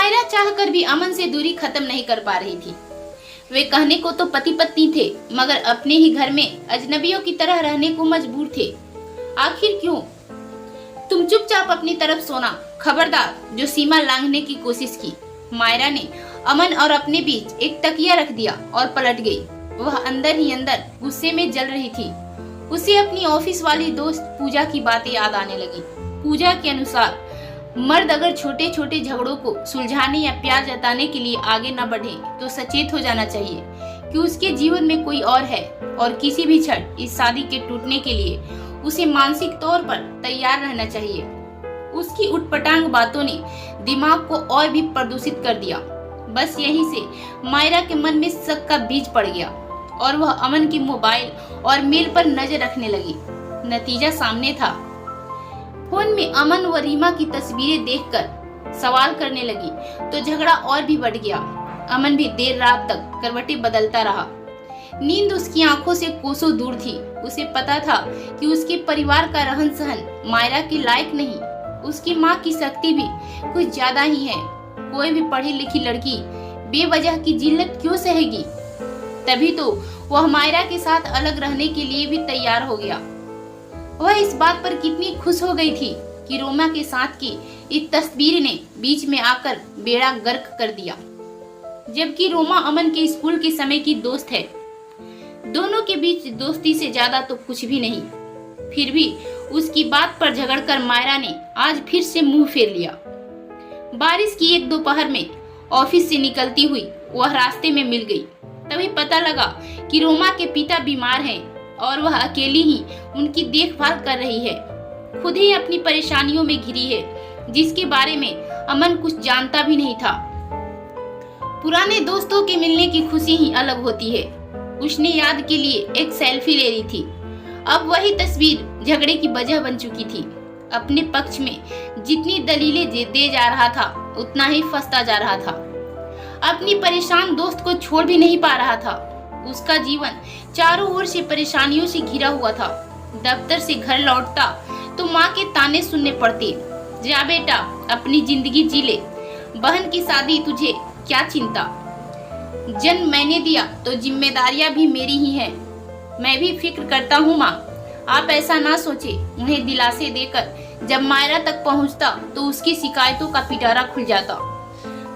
मायरा चाहकर भी अमन से दूरी खत्म नहीं कर पा रही थी। वे कहने को तो पति पत्नी थे, मगर अपने ही घर में अजनबियों की तरह रहने को मजबूर थे। आखिर क्यों? तुम चुपचाप अपनी तरफ सोना, खबरदार जो सीमा लांघने की कोशिश की। मायरा ने अमन और अपने बीच एक तकिया रख दिया और पलट गई। वह अंदर ही अंदर गुस्से में जल रही थी। उसे अपनी ऑफिस वाली दोस्त पूजा की बातें याद आने लगी। पूजा के अनुसार मर्द अगर छोटे छोटे झगड़ों को सुलझाने या प्यार जताने के लिए आगे न बढ़े तो सचेत हो जाना चाहिए कि उसके जीवन में कोई और है, और किसी भी क्षण इस शादी के टूटने के लिए उसे मानसिक तौर पर तैयार रहना चाहिए। उसकी उटपटांग बातों ने दिमाग को और भी प्रदूषित कर दिया। बस यहीं से मायरा के मन में शक का बीज पड़ गया और वह अमन की मोबाइल और मेल पर नजर रखने लगी। नतीजा सामने था। फोन में अमन व रीमा की तस्वीरें देखकर सवाल करने लगी तो झगड़ा और भी बढ़ गया। अमन भी देर रात तक करवटें बदलता रहा। नींद उसकी आंखों से कोसों दूर थी। उसे पता था कि उसके परिवार का रहन सहन मायरा के लायक नहीं। उसकी माँ की शक्ति भी कुछ ज्यादा ही है। कोई भी पढ़ी लिखी लड़की बेवजह की जिल्लत क्यों सहेगी? तभी तो वह मायरा के साथ अलग रहने के लिए भी तैयार हो गया। वह इस बात पर कितनी खुश हो गई थी कि रोमा के साथ की इस तस्वीर ने बीच में आकर बेड़ा गर्क कर दिया। जबकि रोमा अमन के स्कूल के समय की दोस्त है। दोनों के बीच दोस्ती से ज्यादा तो कुछ भी नहीं। फिर भी उसकी बात पर झगड़कर मायरा ने आज फिर से मुंह फेर लिया। बारिश की एक दोपहर में ऑफिस से निकलती हुई वह रास्ते में मिल गई। तभी पता लगा कि रोमा के पिता बीमार हैं और वह अकेली ही उनकी देखभाल कर रही है। खुद ही अपनी परेशानियों में घिरी है, जिसके बारे में अमन कुछ जानता भी नहीं था। पुराने दोस्तों के मिलने की खुशी ही अलग होती है। उसने याद के लिए एक सेल्फी ले रही थी। अब वही तस्वीर झगड़े की वजह बन चुकी थी। अपने पक्ष में जितनी दलीलें दे जा रहा था उतना ही फंसता जा रहा था। अपनी परेशान दोस्त को छोड़ भी नहीं पा रहा था। उसका जीवन चारों ओर से परेशानियों से घिरा हुआ था। दफ्तर से घर लौटता तो माँ के ताने सुनने पड़ते, जा बेटा अपनी जिंदगी जी ले, बहन की शादी तुझे क्या चिंता, जन्म मैंने दिया तो जिम्मेदारियां भी मेरी ही हैं। मैं भी फिक्र करता हूँ माँ, आप ऐसा ना सोचे। उन्हें दिलासे देकर जब मायरा तक पहुँचता तो उसकी शिकायतों का पिटारा खुल जाता।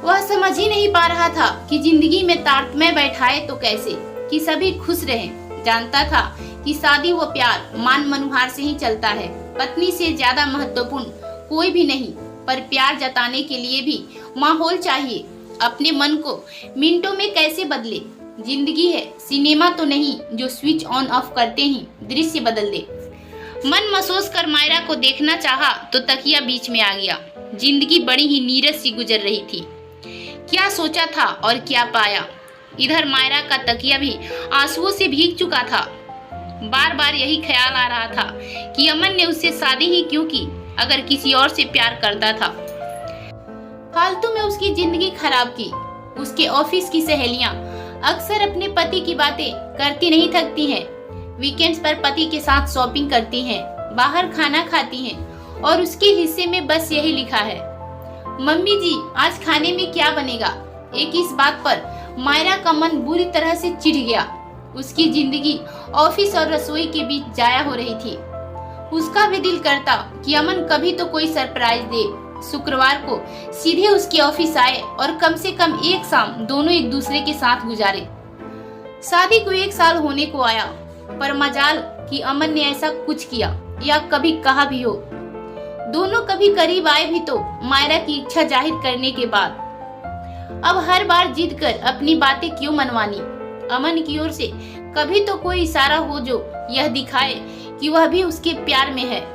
वह समझ ही नहीं पा रहा था कि जिंदगी में तारतम्य बैठाए तो कैसे कि सभी खुश रहें। जानता था कि शादी व प्यार मान मनुहार से ही चलता है। पत्नी से ज्यादा महत्वपूर्ण कोई भी नहीं, पर प्यार जताने के लिए भी माहौल चाहिए। अपने मन को मिनटों में कैसे बदले? जिंदगी है सिनेमा तो नहीं जो स्विच ऑन ऑफ करते ही दृश्य बदल दे। मन महसूस कर मायरा को देखना चाहा तो तकिया बीच में आ गया। जिंदगी बड़ी ही नीरस सी गुजर रही थी। क्या सोचा था और क्या पाया? इधर मायरा का तकिया भी आंसुओं से भीग चुका था। बार बार यही ख्याल आ रहा था कि अमन ने उससे शादी ही क्यों की अगर किसी और से प्यार करता था। फालतू में उसकी जिंदगी खराब की। उसके ऑफिस की सहेलियां अक्सर अपने पति की बातें करती नहीं थकती हैं। वीकेंड्स पर पति के साथ शॉपिंग करती हैं, बाहर खाना खाती हैं और उसके हिस्से में बस यही लिखा है, मम्मी जी आज खाने में क्या बनेगा। एक इस बात पर मायरा का मन बुरी तरह से चिढ़ गया। उसकी जिंदगी ऑफिस और रसोई के बीच जाया हो रही थी। उसका भी दिल करता कि अमन कभी तो कोई सरप्राइज दे। शुक्रवार को सीधे उसके ऑफिस आए और कम से कम एक शाम दोनों एक दूसरे के साथ गुजारे। शादी को 1 साल होने को आया, पर मजाल कि अमन ने ऐसा कुछ किया या कभी कहा भी हो। दोनों कभी करीब आए भी तो मायरा की इच्छा जाहिर करने के बाद। अब हर बार जिद कर अपनी बातें क्यों मनवानी? अमन की ओर से कभी तो कोई इशारा हो जो यह दिखाए कि वह भी उसके प्यार में है।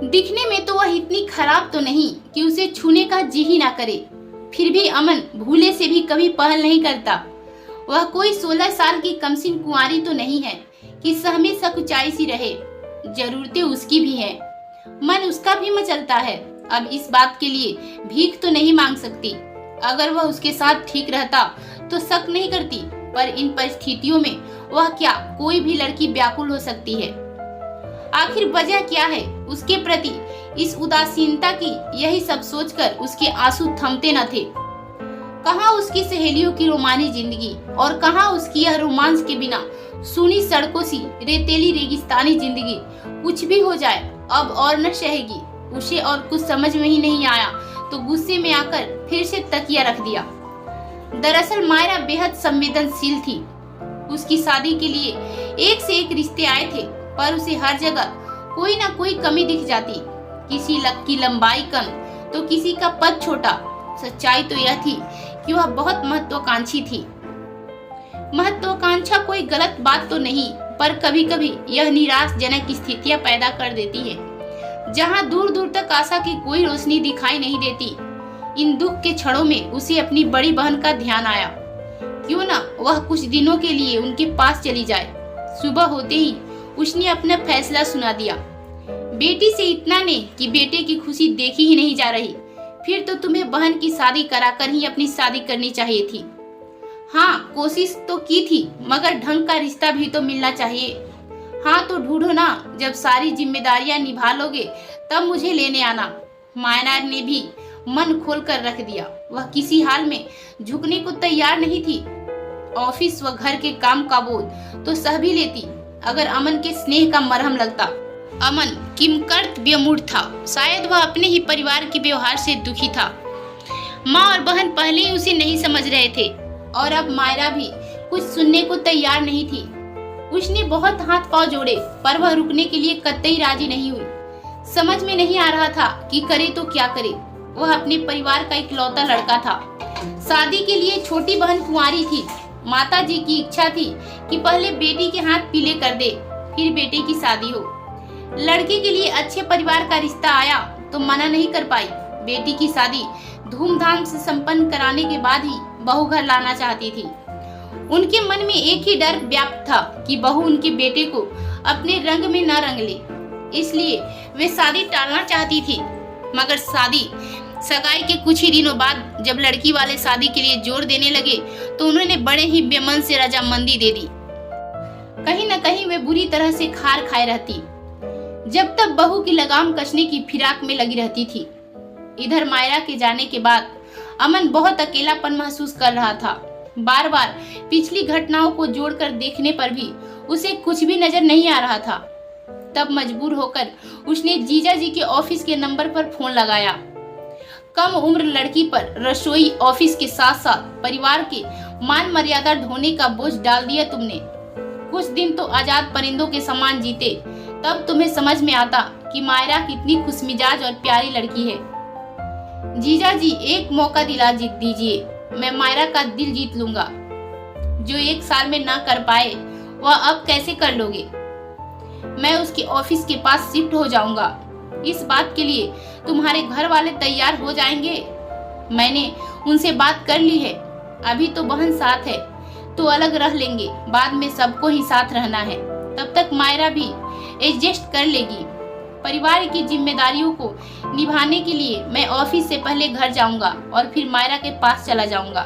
दिखने में तो वह इतनी खराब तो नहीं कि उसे छूने का जी ही ना करे। फिर भी अमन भूले से भी कभी पहल नहीं करता। वह कोई 16 साल की कमसिन कुंवारी तो नहीं है कि सहमे सकुचाई सी रहे। जरूरतें उसकी भी हैं, मन उसका भी मचलता है। अब इस बात के लिए भीख तो नहीं मांग सकती। अगर वह उसके साथ ठीक रहता तो शक नहीं करती, पर इन परिस्थितियों में वह क्या कोई भी लड़की व्याकुल हो सकती है? आखिर वजह क्या है उसके प्रति इस उदासीनता की यही सब सोचकर उसके आंसू थमते न थे। कहाँ उसकी सहेलियों की रोमानी जिंदगी और कहाँ उसकी यह रोमांस के बिना सूनी सड़कों सी रेतीली रेगिस्तानी जिंदगी। कुछ भी हो जाए अब और न सहेगी उसे, और कुछ समझ में ही नहीं आया तो गुस्से में आकर फिर से तकिया रख दिया। दरअसल मायरा बेहद संवेदनशील थी। उसकी शादी के लिए एक से एक रिश्ते आए थे, पर उसे हर जगह कोई ना कोई कमी दिख जाती। किसी लक की लंबाई कम तो किसी का पद छोटा। सच्चाई तो यह थी कि वह बहुत महत्वाकांक्षी थी। महत्वाकांक्षा कोई गलत बात तो नहीं, पर कभी कभी यह निराशजनक स्थितियां पैदा कर देती है जहां दूर दूर तक आशा की कोई रोशनी दिखाई नहीं देती। इन दुख के क्षणों में उसे अपनी बड़ी बहन का ध्यान आया। क्यों ना वह कुछ दिनों के लिए उनके पास चली जाए। सुबह होते ही उसने अपना फैसला सुना दिया। बेटी से इतना ने कि बेटे की खुशी देखी ही नहीं जा रही, फिर तो तुम्हें बहन की शादी कराकर ही अपनी शादी करनी चाहिए थी। हाँ, कोशिश तो की थी, मगर ढंग का रिश्ता भी तो मिलना चाहिए। हाँ तो ढूंढो ना, जब सारी जिम्मेदारियां निभा लोगे तब मुझे लेने आना। मायरा ने भी मन खोल कर रख दिया। वह किसी हाल में झुकने को तैयार नहीं थी। ऑफिस व घर के काम का बोझ तो सह भी लेती अगर अमन के स्नेह का मरहम लगता। अमन किमकर्तव्यमूढ़ था। शायद वह अपने ही परिवार के व्यवहार से दुखी था। माँ और बहन पहले ही उसे नहीं समझ रहे थे और अब मायरा भी कुछ सुनने को तैयार नहीं थी। उसने बहुत हाथ पांव जोड़े, पर वह रुकने के लिए कतई राजी नहीं हुई। समझ में नहीं आ रहा था कि करे तो क्या करे। वह अपने परिवार का इकलौता लड़का था। शादी के लिए छोटी बहन कुंवारी थी। माता जी की इच्छा थी कि पहले बेटी के हाथ पीले कर दे, फिर बेटे की शादी हो। लड़के के लिए अच्छे परिवार का रिश्ता आया तो मना नहीं कर पाई। बेटी की शादी धूमधाम से संपन्न कराने के बाद ही बहू घर लाना चाहती थी। उनके मन में एक ही डर व्याप्त था कि बहू उनके बेटे को अपने रंग में न रंग ले, इसलिए वे शादी टालना चाहती थी। मगर सगाई के कुछ ही दिनों बाद जब लड़की वाले शादी के लिए जोर देने लगे तो उन्होंने बड़े ही बेमन से रजामंदी दे दी। कहीं न कहीं वे बुरी तरह से खार खाए रहती, जब तक बहू की लगाम कसने की फिराक में लगी रहती थी। इधर मायरा के जाने के बाद अमन बहुत अकेलापन महसूस कर रहा था। बार बार पिछली घटनाओं को जोड़कर देखने पर भी उसे कुछ भी नजर नहीं आ रहा था। तब मजबूर होकर उसने जीजा जी के ऑफिस के नंबर पर फोन लगाया। कम उम्र लड़की पर रसोई, ऑफिस के साथ साथ परिवार के मान मर्यादा ढोने का बोझ डाल दिया तुमने। कुछ दिन तो आजाद परिंदों के समान जीते, तब तुम्हें समझ में आता कि मायरा कितनी खुशमिजाज और प्यारी लड़की है। जीजा जी, एक मौका दिला दीजिए, मैं मायरा का दिल जीत लूंगा। जो 1 साल में ना कर पाए वह अब कैसे कर लोगे? मैं उसके ऑफिस के पास शिफ्ट हो जाऊंगा। इस बात के लिए तुम्हारे घर वाले तैयार हो जाएंगे? मैंने उनसे बात कर ली है। अभी तो बहन साथ है तो अलग रह लेंगे, बाद में सबको ही साथ रहना है। तब तक मायरा भी एडजस्ट कर लेगी। परिवार की जिम्मेदारियों को निभाने के लिए मैं ऑफिस से पहले घर जाऊंगा और फिर मायरा के पास चला जाऊंगा।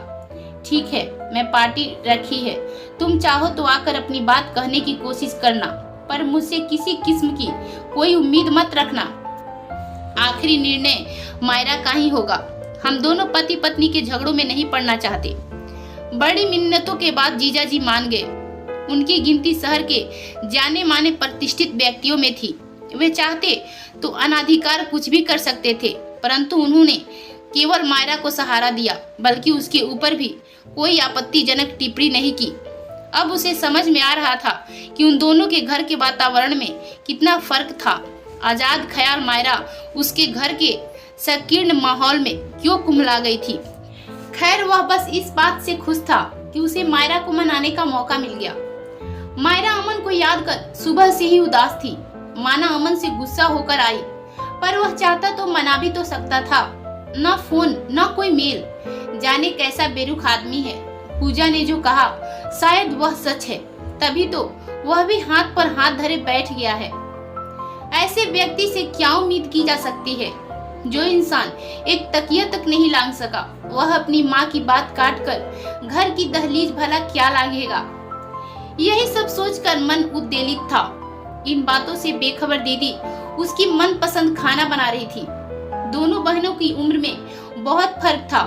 ठीक है, मैं पार्टी रखी है, तुम चाहो तो आकर अपनी बात कहने की कोशिश करना, पर मुझसे किसी किस्म की कोई उम्मीद मत रखना। आखिरी निर्णय मायरा का ही होगा। हम दोनों पति पत्नी के झगड़ों में नहीं पड़ना चाहते। बड़ी मिन्नतों के बाद जीजा जी मान गए। उनकी गिनती शहर के जाने माने प्रतिष्ठित व्यक्तियों में थी। वे चाहते तो अनाधिकार कुछ भी कर सकते थे, परंतु उन्होंने केवल मायरा को सहारा दिया, बल्कि उसके ऊपर भी कोई आपत्तिजनक टिप्पणी नहीं की। अब उसे समझ में आ रहा था कि उन दोनों के घर के वातावरण में कितना फर्क था। आजाद ख्याल मायरा उसके घर के संकीर्ण माहौल में क्यों कुम्हला गई थी। खैर, वह बस इस बात से खुश था कि उसे मायरा को मनाने का मौका मिल गया। मायरा अमन को याद कर सुबह से ही उदास थी, माना अमन से गुस्सा होकर आई, पर वह चाहता तो मना भी तो सकता था। न फोन न कोई मेल, जाने कैसा बेरुख आदमी है। पूजा ने जो कहा शायद वह सच है, तभी तो वह भी हाथ पर हाथ धरे बैठ गया है। ऐसे व्यक्ति से क्या उम्मीद की जा सकती है? जो इंसान एक तकिया तक नहीं लांघ सका, वह अपनी माँ की बात काटकर घर की दहलीज भला क्या लांघेगा? यही सब सोचकर मन उद्वेलित था। इन बातों से बेखबर दीदी उसकी मनपसंद खाना बना रही थी। दोनों बहनों की उम्र में बहुत फर्क था।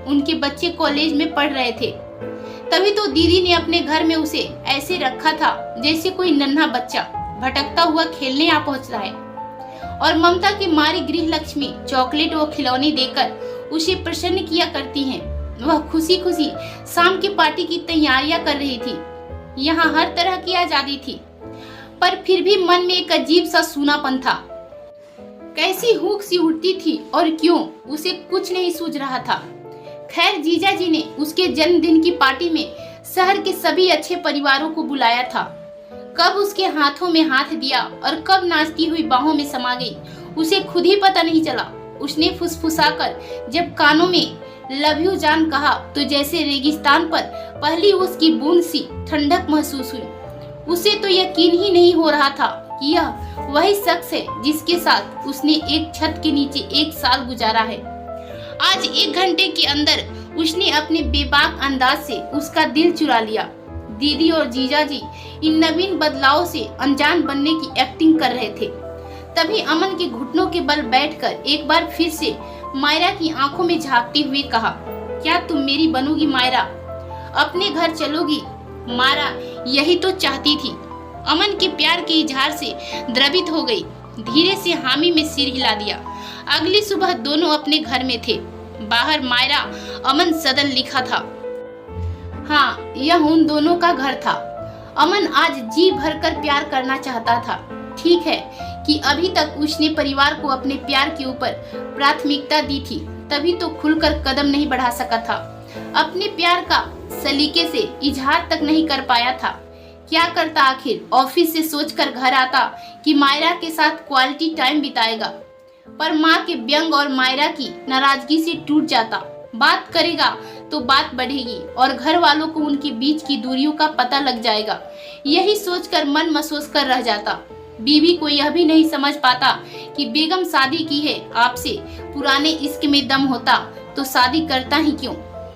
उनके बच्चे कॉलेज में पढ़ रहे थे। तभी तो दीदी ने अपने घर में उसे ऐसे रखा था जैसे कोई नन्हा बच्चा भटकता हुआ खेलने आ पहुंच रहा है। और ममता की मारी गृह लक्ष्मी चॉकलेट व खिलौने देकर उसे प्रसन्न किया करती हैं। वह खुशी खुशी शाम की पार्टी की तैयारियां कर रही थी। यहाँ हर तरह की आजादी थी, पर फिर भी मन में एक अजीब सा सूनापन था। कैसी हुक सी उठती थी और क्यों, उसे कुछ नहीं सूझ रहा था। खैर, जीजा जी ने उसके जन्मदिन की पार्टी में शहर के सभी अच्छे परिवारों को बुलाया था। कब उसके हाथों में हाथ दिया और कब नाचती हुई बाहों में समा गई, उसे खुद ही पता नहीं चला। उसने फुसफुसाकर जब कानों में लव यू जान कहा तो जैसे रेगिस्तान पर पहली उसकी बूंद सी ठंडक महसूस हुई। उसे तो यकीन ही नहीं हो रहा था कि यह वही शख्स है जिसके साथ उसने एक छत के नीचे 1 साल गुजारा है। आज 1 घंटे के अंदर उसने अपने बेबाक अंदाज से उसका दिल चुरा लिया। दीदी और जीजा जी इन नवीन बदलावों से अनजान बनने की एक्टिंग कर रहे थे। तभी अमन के घुटनों के बल बैठकर एक बार फिर से मायरा की आंखों में झांकते हुए कहा, क्या तुम मेरी बनोगी मायरा? अपने घर चलोगी? मारा यही तो चाहती थी। अमन के प्यार के इजहार से द्रवित हो गई। धीरे से हामी में सिर हिला दिया। अगली सुबह दोनों अपने घर में थे। बाहर मायरा अमन सदन लिखा था। हाँ, यह उन दोनों का घर था। अमन आज जी भरकर प्यार करना चाहता था। ठीक है कि अभी तक उसने परिवार को अपने प्यार के ऊपर प्राथमिकता दी थी, तभी तो खुलकर कदम नहीं बढ़ा सका था। अपने प्यार का सलीके से इजहार तक नहीं कर पाया था। क्या करता आखिर? ऑफिस से सोचकर घर आता कि मायरा के साथ क्वालिटी टाइम बिताएगा, पर माँ के व्यंग और मायरा की नाराजगी से टूट जाता। बात करेगा तो बात बढ़ेगी और घर वालों को उनके बीच की दूरियों का पता लग जाएगा। यही सोचकर मन मसोस कर रह जाता। बीवी को यह भी नहीं समझ पाता कि बेगम शादी की है आपसे, पुराने इश्क में दम होता तो शादी करता ही क्यों?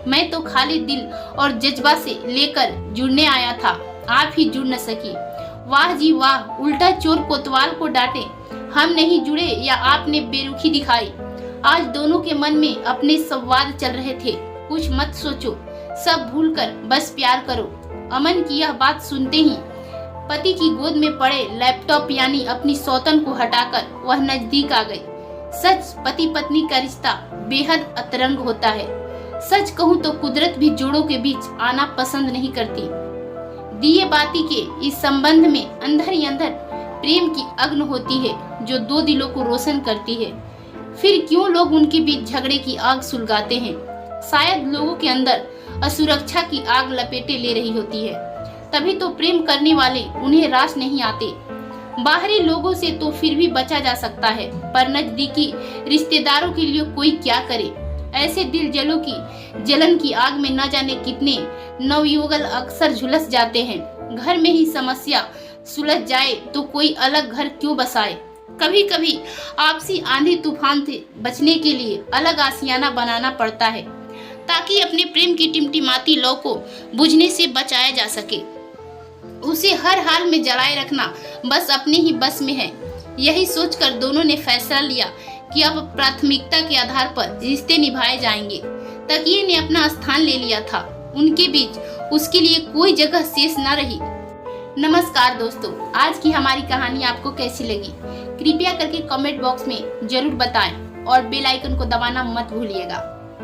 मैं तो खाली दिल और जज्बा से लेकर जुड़ने आया था, आप ही जुड़ न सकी। वाह जी वाह, उल्टा चोर कोतवाल को डांटे। हम नहीं जुड़े या आपने बेरुखी दिखाई। आज दोनों के मन में अपने संवाद चल रहे थे। कुछ मत सोचो, सब भूलकर बस प्यार करो। अमन की यह बात सुनते ही पति की गोद में पड़े लैपटॉप यानी अपनी सौतन को हटाकर वह नजदीक आ गई। सच, पति पत्नी का रिश्ता बेहद अतरंग होता है। सच कहूँ तो कुदरत भी जोड़ों के बीच आना पसंद नहीं करती। दिए बाती के इस संबंध में अंदर ही अंदर प्रेम की अग्नि होती है जो 2 दिलों को रोशन करती है। फिर क्यों लोग उनके बीच झगड़े की आग सुलगाते हैं? शायद लोगों के अंदर असुरक्षा की आग लपेटे ले रही होती है। तभी तो प्रेम करने वाले उन्हें रास नहीं आते। बाहरी लोगों से तो फिर भी बचा जा सकता है, पर नजदीकी रिश्तेदारों के लिए कोई क्या करे? ऐसे दिल जलों की जलन की आग में न जाने कितने नवयुगल अक्सर झुलस जाते हैं। घर में ही समस्या सुलझ जाए तो कोई अलग घर क्यों बसाए? कभी कभी आपसी आंधी तूफान से बचने के लिए अलग आशियाना बनाना पड़ता है, ताकि अपने प्रेम की टिमटिमाती लौ को बुझने से बचाया जा सके। उसे हर हाल में जलाए रखना बस अपने ही बस में है। यही सोचकर दोनों ने फैसला लिया कि अब प्राथमिकता के आधार पर रिश्ते निभाए जाएंगे। तकिए ने अपना स्थान ले लिया था। उनके बीच उसके लिए कोई जगह शेष न रही। नमस्कार दोस्तों, आज की हमारी कहानी आपको कैसी लगी? कृपया करके कमेंट बॉक्स में जरूर बताएं और बेल आइकन को दबाना मत भूलिएगा।